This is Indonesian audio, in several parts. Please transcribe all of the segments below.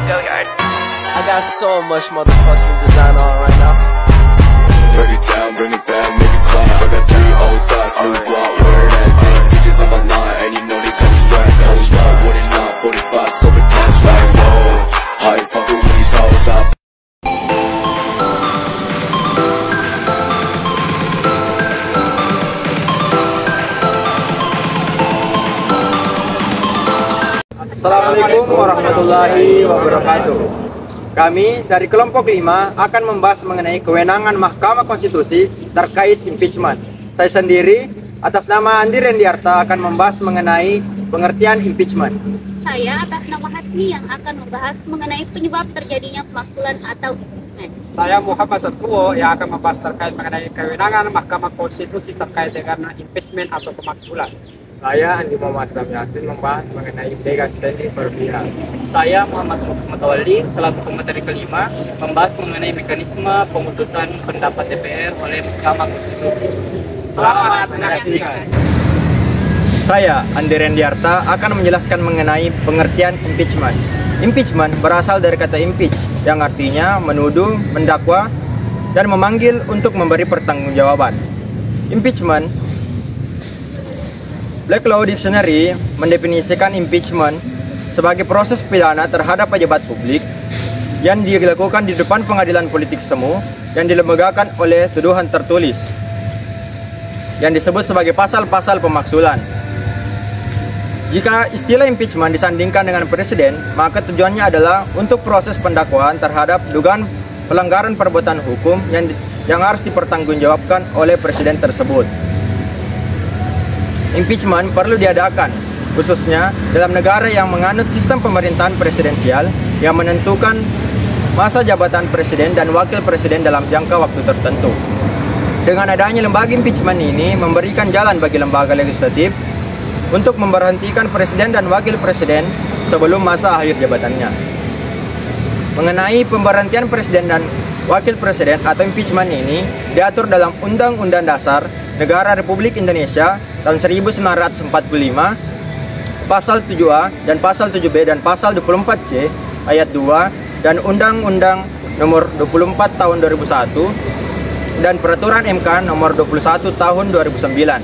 I got so much motherfucking design on right now. Break it down, bring it back, make it clap. I got 3 old thoughts, new block, where that thing. Bitches on my line, and you know they come straight. Hold up, what it not, 45, scope it cash like, whoa. How you fucking with these hoes up? Assalamualaikum warahmatullahi wabarakatuh. Kami dari kelompok 5 akan membahas mengenai kewenangan Mahkamah Konstitusi terkait impeachment. Saya sendiri atas nama Andi Rendiarta akan membahas mengenai pengertian impeachment. Saya atas nama Hasni yang akan membahas mengenai penyebab terjadinya pemaksulan atau impeachment. Saya Muhammad Satkuo yang akan membahas terkait mengenai kewenangan Mahkamah Konstitusi terkait dengan impeachment atau pemaksulan. Saya Andi Muhammad Yasin membahas mengenai legal standing berpihak. Saya Muhammad Mutawalli selaku pemateri kelima membahas mengenai mekanisme pemutusan pendapat DPR oleh Mahkamah Konstitusi. Selamat menyaksikan. Saya Andi Rendiarta akan menjelaskan mengenai pengertian impeachment. Impeachment berasal dari kata impeach yang artinya menuduh, mendakwa, dan memanggil untuk memberi pertanggungjawaban. Impeachment, Black Law Dictionary mendefinisikan impeachment sebagai proses pidana terhadap pejabat publik yang dilakukan di depan pengadilan politik semu yang dilembagakan oleh tuduhan tertulis yang disebut sebagai pasal-pasal pemaksulan. Jika istilah impeachment disandingkan dengan presiden, maka tujuannya adalah untuk proses pendakwaan terhadap dugaan pelanggaran perbuatan hukum yang harus dipertanggungjawabkan oleh presiden tersebut. Impeachment perlu diadakan, khususnya dalam negara yang menganut sistem pemerintahan presidensial yang menentukan masa jabatan presiden dan wakil presiden dalam jangka waktu tertentu. Dengan adanya lembaga impeachment ini memberikan jalan bagi lembaga legislatif untuk memberhentikan presiden dan wakil presiden sebelum masa akhir jabatannya. Mengenai pemberhentian presiden dan wakil presiden atau impeachment ini diatur dalam Undang-Undang Dasar Negara Republik Indonesia tahun 1945, Pasal 7A dan Pasal 7B dan Pasal 24C ayat 2 dan Undang-Undang Nomor 24 Tahun 2001 dan Peraturan MK Nomor 21 Tahun 2009.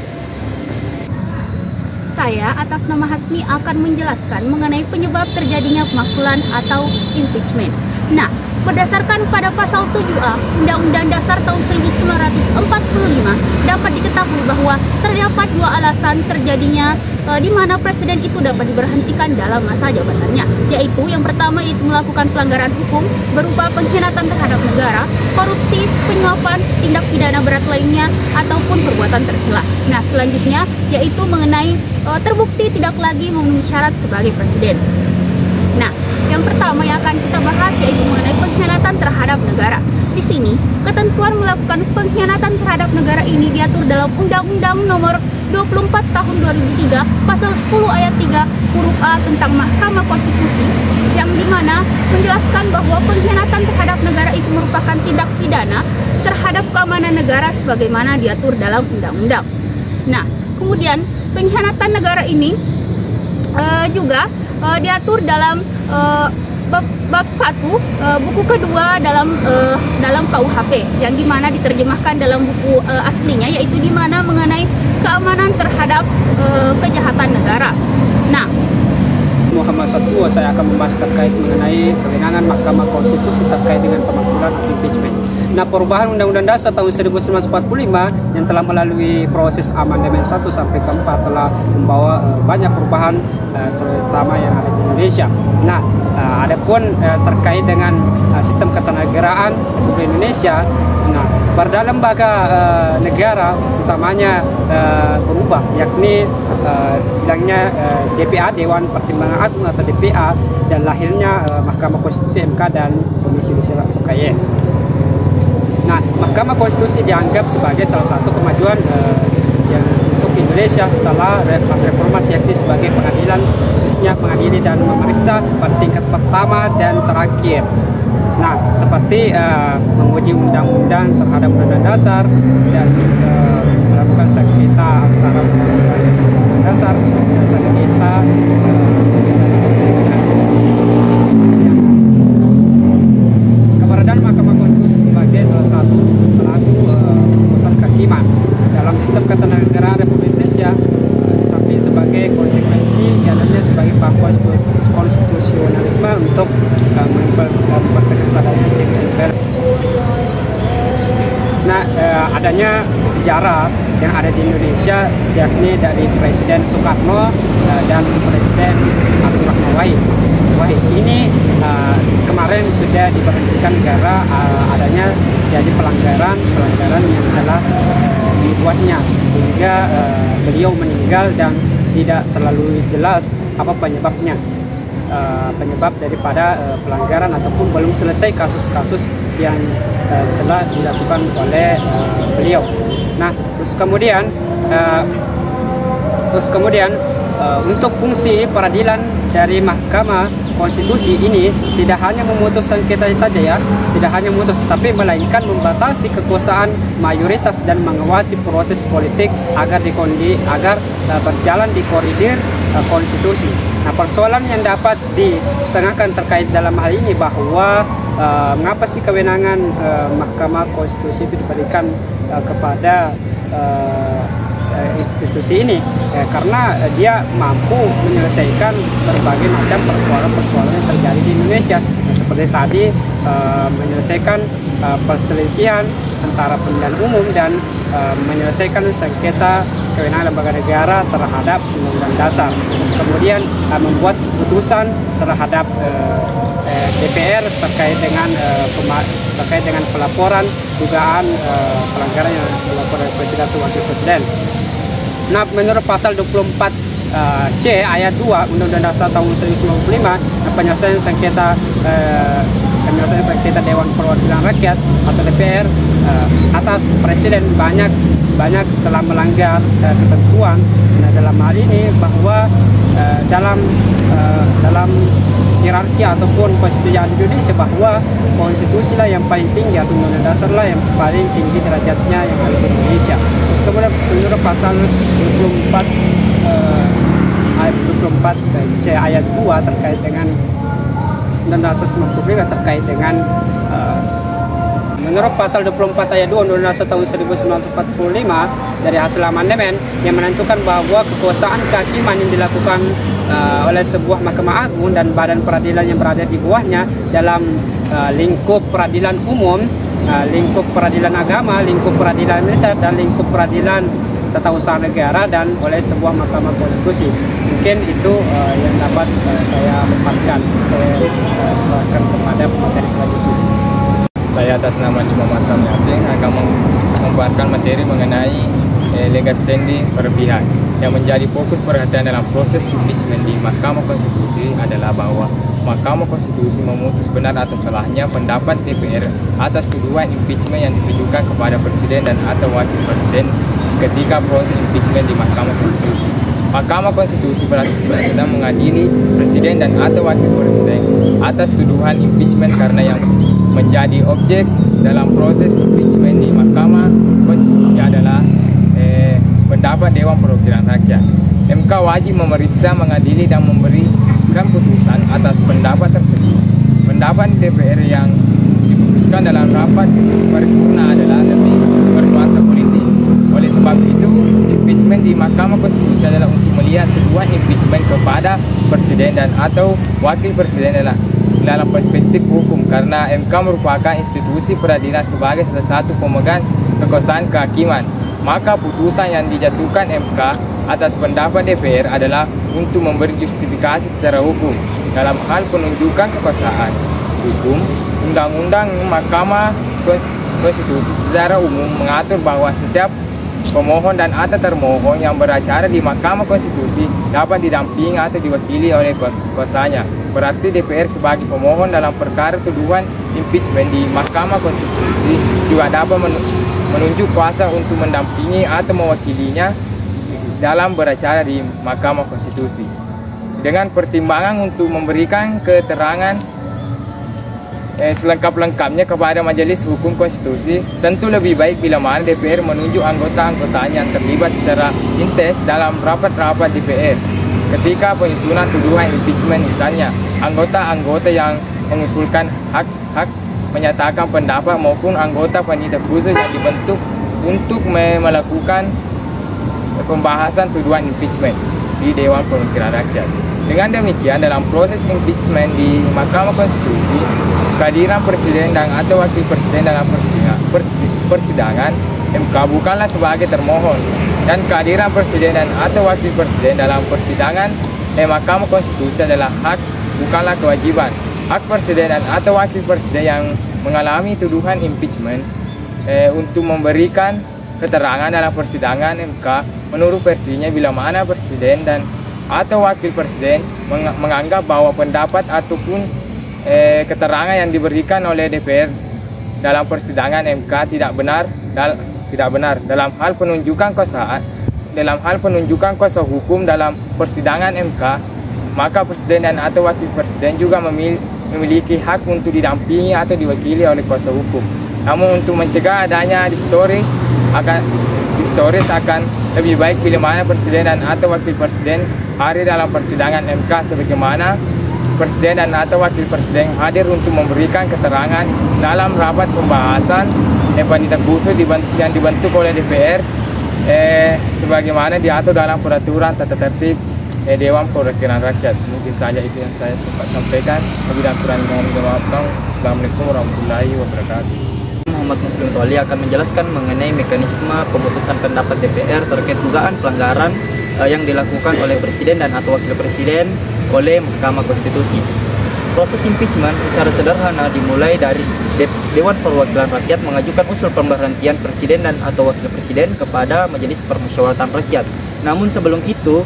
Saya atas nama Hasni akan menjelaskan mengenai penyebab terjadinya pemaksulan atau impeachment. Nah, berdasarkan pada pasal 7A Undang-Undang Dasar tahun 1945 dapat diketahui bahwa terdapat 2 alasan terjadinya di mana presiden itu dapat diberhentikan dalam masa jabatannya, yaitu yang pertama yaitu melakukan pelanggaran hukum berupa pengkhianatan terhadap negara, korupsi, penyuapan, tindak pidana berat lainnya ataupun perbuatan tercela. Nah, selanjutnya yaitu mengenai terbukti tidak lagi memenuhi syarat sebagai presiden. Nah, yang pertama yang akan kita bahas yaitu mengenai pengkhianatan terhadap negara. Di sini, ketentuan melakukan pengkhianatan terhadap negara ini diatur dalam Undang-Undang Nomor 24 Tahun 2003 Pasal 10 Ayat 3 huruf A tentang Mahkamah Konstitusi, yang dimana menjelaskan bahwa pengkhianatan terhadap negara itu merupakan tindak pidana terhadap keamanan negara sebagaimana diatur dalam undang-undang. Nah, kemudian pengkhianatan negara ini juga diatur dalam bab 1 buku kedua dalam KUHP, yang dimana diterjemahkan dalam buku aslinya, yaitu dimana mengenai keamanan terhadap kejahatan negara. Nah, Muhammad Satkuo, saya akan membahas terkait mengenai kewenangan Mahkamah Konstitusi terkait dengan pemaksulan impeachment. Nah, perubahan Undang-Undang Dasar tahun 1945 yang telah melalui proses amandemen 1 sampai ke 4 telah membawa banyak perubahan terutama yang ada di Indonesia. Nah, adapun terkait dengan sistem ketenagaraan Republik Indonesia, nah, pada lembaga negara utamanya berubah, yakni hilangnya DPA, Dewan Pertimbangan Agung atau DPA, dan lahirnya Mahkamah Konstitusi MK dan Komisi Yudisial UKY. Nah, Mahkamah Konstitusi dianggap sebagai salah satu kemajuan yang untuk Indonesia setelah masa reformasi, yakni sebagai pengadilan khususnya mengadili dan memeriksa pada tingkat pertama dan terakhir. Nah, seperti menguji undang-undang terhadap undang-undang dasar dan melakukan sengketa antara undang-undang dasar dan sengketa Mahkamah Konstitusionalisme untuk mempertegas adanya check and balance. Nah, adanya sejarah yang ada di Indonesia, yakni dari Presiden Soekarno dan Presiden Abdurrahman Wahid. Ini kemarin sudah diberhentikan gara adanya jadi pelanggaran yang telah dibuatnya hingga beliau meninggal dan tidak terlalu jelas apa penyebabnya. Penyebab daripada pelanggaran ataupun belum selesai kasus-kasus yang telah dilakukan oleh beliau. Nah, terus kemudian untuk fungsi peradilan dari Mahkamah Konstitusi ini tidak hanya memutus sengketa saja ya, tidak hanya memutus, tapi melainkan membatasi kekuasaan mayoritas dan mengawasi proses politik agar berjalan di koridor konstitusi. Nah, persoalan yang dapat ditengahkan terkait dalam hal ini bahwa mengapa sih kewenangan Mahkamah Konstitusi itu diberikan kepada institusi ini, karena dia mampu menyelesaikan berbagai macam persoalan yang terjadi di Indonesia, seperti tadi menyelesaikan perselisihan antara pemilihan umum dan menyelesaikan sengketa kewenangan lembaga negara terhadap undang-undang dasar. Terus kemudian membuat keputusan terhadap DPR terkait dengan pelaporan dugaan pelanggaran yang dilakukan oleh Presiden atau Wakil Presiden. Nah, menurut pasal 24C ayat 2 Undang-Undang Dasar tahun 1945, penyelesaian sengketa Dewan Perwakilan Rakyat atau DPR atas Presiden banyak telah melanggar ketentuan. Nah, dalam hal ini bahwa dalam hierarki ataupun konstitusi Indonesia bahwa konstitusi lah yang paling tinggi atau undang-undang dasar lah yang paling tinggi derajatnya yang ada di Indonesia. Terus kemudian menurut pasal 24 ayat 2 terkait dengan undang-undang dasar 1945 terkait dengan menurut pasal 24 ayat 2 Undang-Undang Dasar tahun 1945 dari hasil amandemen yang menentukan bahwa kekuasaan kehakiman yang dilakukan oleh sebuah Mahkamah Agung dan badan peradilan yang berada di bawahnya dalam lingkup peradilan umum, lingkup peradilan agama, lingkup peradilan militer, dan lingkup peradilan tata usaha negara dan oleh sebuah Mahkamah Konstitusi. Mungkin itu yang dapat saya paparkan. Saya serahkan kepada materi selanjutnya. Saya atas nama Imam Aslam Yasin akan membuatkan materi mengenai legal standing berpihak. Yang menjadi fokus perhatian dalam proses impeachment di Mahkamah Konstitusi adalah bahwa Mahkamah Konstitusi memutus benar atau salahnya pendapat DPR atas tuduhan impeachment yang ditujukan kepada Presiden dan atau Wakil Presiden ketika proses impeachment di Mahkamah Konstitusi. Mahkamah Konstitusi sedang mengadili Presiden dan atau Wakil Presiden atas tuduhan impeachment karena yang menjadi objek dalam proses impeachment di Mahkamah Konstitusi adalah pendapat Dewan Perwakilan Rakyat. MK wajib memeriksa, mengadili dan memberikan putusan atas pendapat tersebut. Pendapat DPR yang diputuskan dalam rapat paripurna adalah lebih bernuansa politis. Oleh sebab itu, impeachment di Mahkamah Konstitusi adalah untuk melihat tuduhan impeachment kepada Presiden dan atau Wakil Presiden dalam perspektif hukum, karena MK merupakan institusi peradilan sebagai salah satu pemegang kekuasaan kehakiman. Maka putusan yang dijatuhkan MK atas pendapat DPR adalah untuk memberi justifikasi secara hukum dalam hal penunjukan kekuasaan hukum. Undang-undang Mahkamah Konstitusi secara umum mengatur bahwa setiap pemohon dan atau termohon yang beracara di Mahkamah Konstitusi dapat didampingi atau diwakili oleh kuasanya. Berarti DPR sebagai pemohon dalam perkara tuduhan impeachment di Mahkamah Konstitusi juga dapat menunjuk kuasa untuk mendampingi atau mewakilinya dalam beracara di Mahkamah Konstitusi. Dengan pertimbangan untuk memberikan keterangan selengkap-lengkapnya kepada Majelis Hukum Konstitusi, tentu lebih baik bila mana DPR menunjuk anggota-anggotanya yang terlibat secara intens dalam rapat-rapat DPR. Ketika penyusunan tuduhan impeachment misalnya, anggota-anggota yang mengusulkan hak menyatakan pendapat maupun anggota panitia khusus yang dibentuk untuk melakukan pembahasan tuduhan impeachment di Dewan Perwakilan Rakyat. Dengan demikian, dalam proses impeachment di Mahkamah Konstitusi, kehadiran Presiden dan atau Wakil Presiden dalam persidangan MK bukanlah sebagai termohon, dan kehadiran Presiden dan atau Wakil Presiden dalam persidangan Mahkamah Konstitusi adalah hak, bukanlah kewajiban. Hak Presiden dan atau Wakil Presiden yang mengalami tuduhan impeachment untuk memberikan keterangan dalam persidangan MK menurut versinya bila mana Presiden dan atau Wakil Presiden menganggap bahwa pendapat ataupun keterangan yang diberikan oleh DPR dalam persidangan MK tidak benar dalam hal penunjukan kuasa hukum dalam persidangan MK, maka Presiden dan atau Wakil Presiden juga memiliki hak untuk didampingi atau diwakili oleh kuasa hukum. Namun untuk mencegah adanya distoris akan lebih baik bila mana Presiden dan atau Wakil Presiden hadir dalam persidangan MK sebagaimana Presiden dan atau Wakil Presiden hadir untuk memberikan keterangan dalam rapat pembahasan panitia khusus yang dibentuk oleh DPR sebagaimana diatur dalam peraturan tata tertib Dewan Perwakilan Rakyat. Mungkin saja itu yang saya sempat sampaikan. Lebih kurang mohon maaf. Assalamualaikum warahmatullahi wabarakatuh. Muhammad Muslim Mutawalli akan menjelaskan mengenai mekanisme pemutusan pendapat DPR terkait dugaan pelanggaran yang dilakukan oleh Presiden dan atau Wakil Presiden oleh Mahkamah Konstitusi. Proses impeachment secara sederhana dimulai dari Dewan Perwakilan Rakyat mengajukan usul pemberhentian Presiden dan atau Wakil Presiden kepada Majelis Permusyawaratan Rakyat. Namun sebelum itu,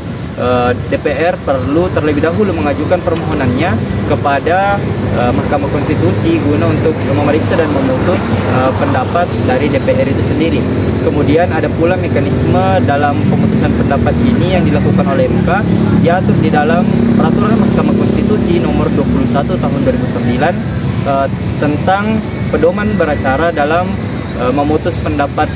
DPR perlu terlebih dahulu mengajukan permohonannya kepada Mahkamah Konstitusi guna untuk memeriksa dan memutus pendapat dari DPR itu sendiri. Kemudian ada pula mekanisme dalam pemutusan pendapat ini yang dilakukan oleh MK diatur di dalam Peraturan Mahkamah Konstitusi nomor 21 tahun 2009 tentang pedoman beracara dalam memutus pendapat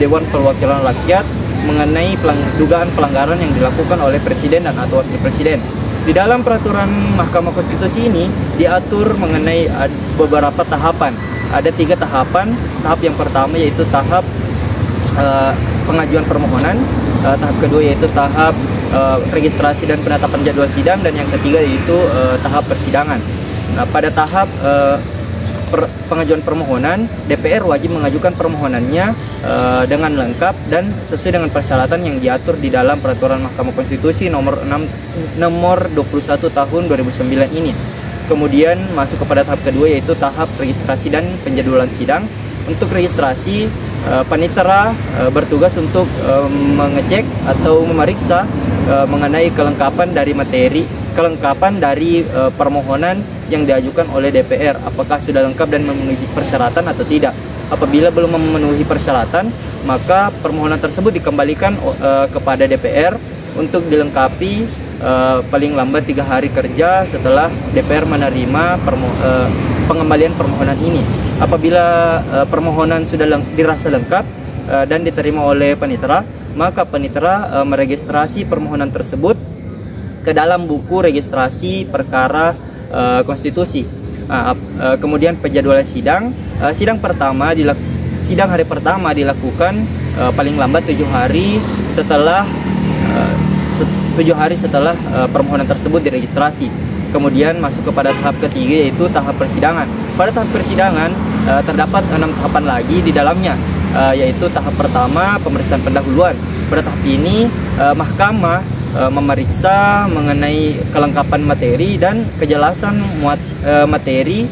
Dewan Perwakilan Rakyat mengenai dugaan pelanggaran yang dilakukan oleh Presiden dan atau Wakil Presiden. Di dalam peraturan Mahkamah Konstitusi ini diatur mengenai beberapa tahapan. Ada 3 tahapan. Tahap yang pertama yaitu tahap pengajuan permohonan, tahap kedua yaitu tahap registrasi dan penetapan jadwal sidang, dan yang ketiga yaitu tahap persidangan. Nah, pada tahap pengajuan permohonan, DPR wajib mengajukan permohonannya dengan lengkap dan sesuai dengan persyaratan yang diatur di dalam Peraturan Mahkamah Konstitusi nomor 21 tahun 2009 ini. Kemudian masuk kepada tahap kedua yaitu tahap registrasi dan penjadwalan sidang. Untuk registrasi, panitera bertugas untuk mengecek atau memeriksa mengenai kelengkapan dari permohonan yang diajukan oleh DPR, apakah sudah lengkap dan memenuhi persyaratan atau tidak. Apabila belum memenuhi persyaratan, maka permohonan tersebut dikembalikan kepada DPR untuk dilengkapi paling lambat 3 hari kerja setelah DPR menerima pengembalian permohonan ini. Apabila permohonan sudah dirasa lengkap dan diterima oleh panitera, maka panitera meregistrasi permohonan tersebut ke dalam buku registrasi perkara konstitusi. Kemudian penjadwalan sidang. Sidang hari pertama dilakukan paling lambat 7 hari setelah permohonan tersebut diregistrasi. Kemudian masuk kepada tahap ketiga yaitu tahap persidangan. Pada tahap persidangan terdapat 6 tahapan lagi di dalamnya, yaitu tahap pertama pemeriksaan pendahuluan. Pada tahap ini mahkamah memeriksa mengenai kelengkapan materi dan kejelasan materi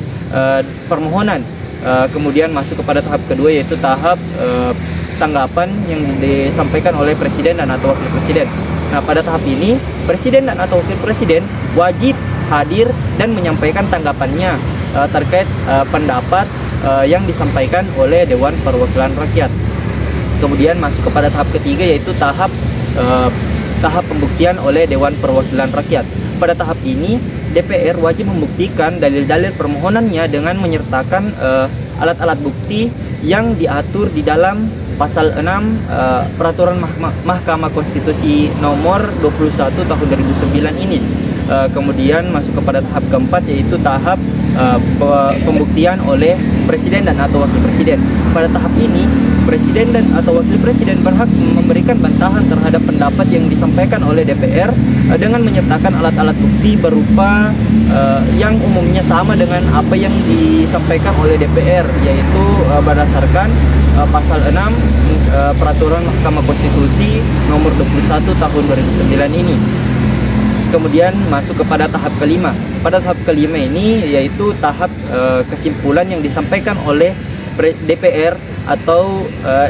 permohonan. Kemudian masuk kepada tahap kedua yaitu tahap tanggapan yang disampaikan oleh Presiden dan atau Wakil Presiden. Nah, pada tahap ini Presiden dan atau Wakil Presiden wajib hadir dan menyampaikan tanggapannya terkait pendapat yang disampaikan oleh Dewan Perwakilan Rakyat. Kemudian masuk kepada tahap ketiga yaitu tahap pembuktian oleh Dewan Perwakilan Rakyat. Pada tahap ini DPR wajib membuktikan dalil-dalil permohonannya dengan menyertakan alat-alat bukti yang diatur di dalam pasal 6 Peraturan Mahkamah Konstitusi nomor 21 tahun 2009 ini. Kemudian masuk kepada tahap keempat yaitu tahap pembuktian oleh presiden dan atau wakil presiden. Pada tahap ini, presiden dan atau wakil presiden berhak memberikan bantahan terhadap pendapat yang disampaikan oleh DPR dengan menyertakan alat-alat bukti berupa yang umumnya sama dengan apa yang disampaikan oleh DPR, yaitu berdasarkan pasal 6 Peraturan Mahkamah Konstitusi nomor 21 tahun 2009 ini. Kemudian masuk kepada tahap kelima. Pada tahap kelima ini yaitu tahap kesimpulan yang disampaikan oleh DPR atau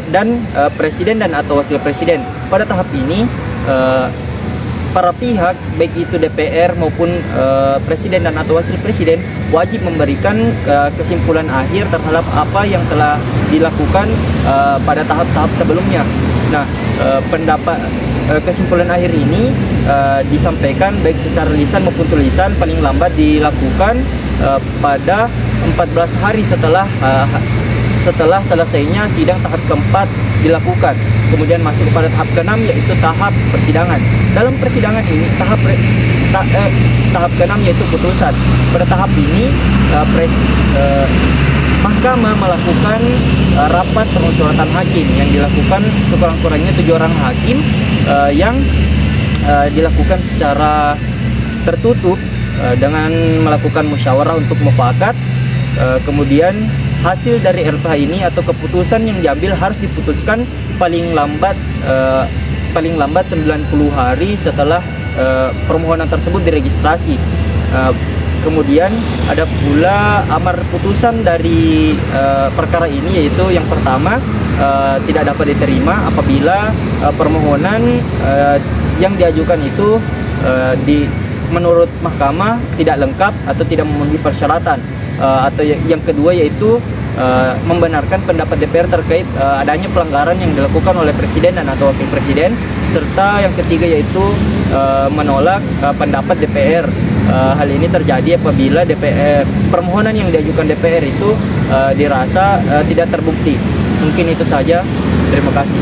dan presiden dan atau wakil presiden. Pada tahap ini para pihak baik itu DPR maupun presiden dan atau wakil presiden wajib memberikan kesimpulan akhir terhadap apa yang telah dilakukan pada tahap-tahap sebelumnya. Nah, kesimpulan akhir ini disampaikan baik secara lisan maupun tulisan paling lambat dilakukan pada 14 hari setelah selesainya sidang tahap keempat dilakukan. Kemudian masuk kepada tahap keenam yaitu tahap persidangan. Dalam persidangan ini tahap keenam yaitu putusan. Pada tahap ini Mahkamah melakukan rapat permusyawaratan hakim yang dilakukan sekurang-kurangnya 7 orang hakim yang dilakukan secara tertutup dengan melakukan musyawarah untuk mufakat. Kemudian hasil dari RPH ini atau keputusan yang diambil harus diputuskan paling lambat 90 hari setelah permohonan tersebut diregistrasi. Kemudian ada pula amar putusan dari perkara ini, yaitu yang pertama tidak dapat diterima apabila permohonan yang diajukan itu menurut mahkamah tidak lengkap atau tidak memenuhi persyaratan. Atau yang kedua yaitu membenarkan pendapat DPR terkait adanya pelanggaran yang dilakukan oleh presiden dan atau wakil presiden, serta yang ketiga yaitu menolak pendapat DPR. Hal ini terjadi apabila permohonan yang diajukan DPR itu dirasa tidak terbukti. Mungkin itu saja. Terima kasih.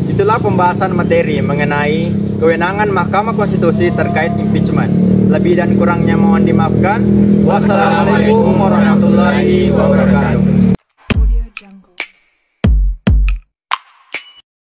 Itulah pembahasan materi mengenai kewenangan Mahkamah Konstitusi terkait impeachment. Lebih dan kurangnya mohon dimaafkan. Wassalamualaikum warahmatullahi wabarakatuh.